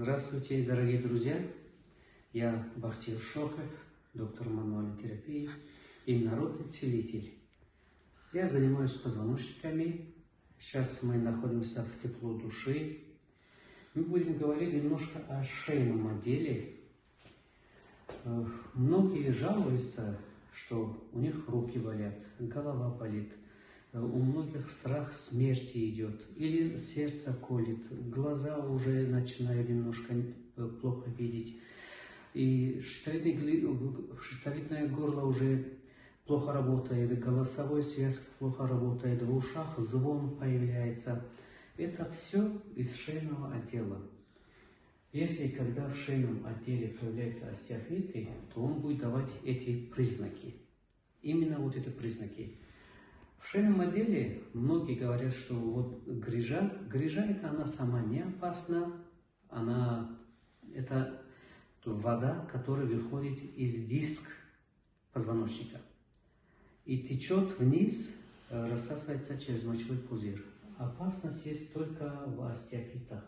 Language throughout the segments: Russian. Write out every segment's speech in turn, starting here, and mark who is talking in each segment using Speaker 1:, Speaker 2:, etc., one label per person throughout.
Speaker 1: Здравствуйте, дорогие друзья! Я Бахтияр Шохов, доктор мануальной терапии и народный целитель. Я занимаюсь позвоночниками. Сейчас мы находимся в тепло души. Мы будем говорить немножко о шейном отделе. Многие жалуются, что у них руки болят, голова болит. У многих страх смерти идет, или сердце колет, глаза уже начинают немножко плохо видеть, и щитовидное горло уже плохо работает, голосовая связка плохо работает, в ушах звон появляется. Это все из шейного отдела. Если когда в шейном отделе появляются остеофиты, то он будет давать эти признаки. Именно вот эти признаки. В шейном отделе многие говорят, что вот грыжа это она сама не опасна, это вода, которая выходит из диска позвоночника и течет вниз, рассасывается через мочевой пузырь. Опасность есть только в остеофитах.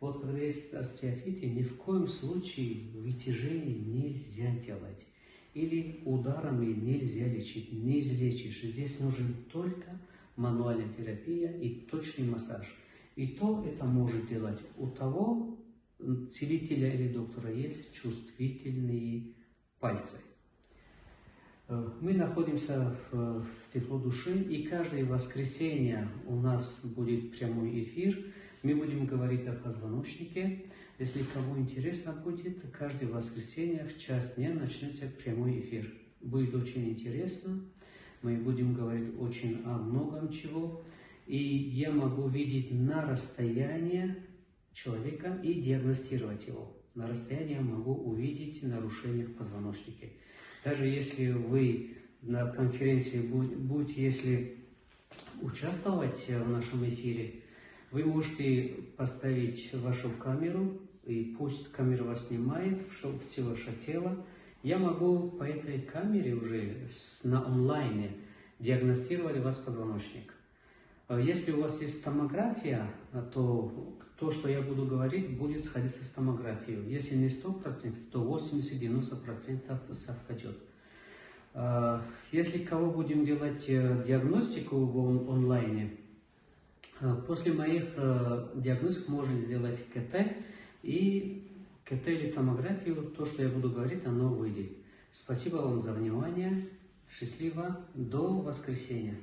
Speaker 1: Вот когда есть остеофиты, ни в коем случае вытяжение нельзя делать. Или ударами нельзя лечить, не излечишь. Здесь нужен только мануальная терапия и точный массаж. И то это может делать у того целителя или доктора есть чувствительные пальцы. Мы находимся в тепло души, и каждое воскресенье у нас будет прямой эфир. Мы будем говорить о позвоночнике. Если кому интересно будет, каждое воскресенье в час дня начнется прямой эфир. Будет очень интересно. Мы будем говорить очень о многом чего. И я могу видеть на расстоянии человека и диагностировать его. На расстоянии я могу увидеть нарушения в позвоночнике. Даже если вы на конференции будете участвовать в нашем эфире, вы можете поставить вашу камеру, и пусть камера вас снимает, все ваше тело. Я могу по этой камере уже на онлайне диагностировать у вас позвоночник. Если у вас есть томография, то то, что я буду говорить, будет сходиться с томографией. Если не 100%, то 80-90% совпадет. Если кого будем делать диагностику в онлайне, после моих диагностик можно сделать КТ, и КТ или томографию, то, что я буду говорить, оно выйдет. Спасибо вам за внимание. Счастливо. До воскресенья.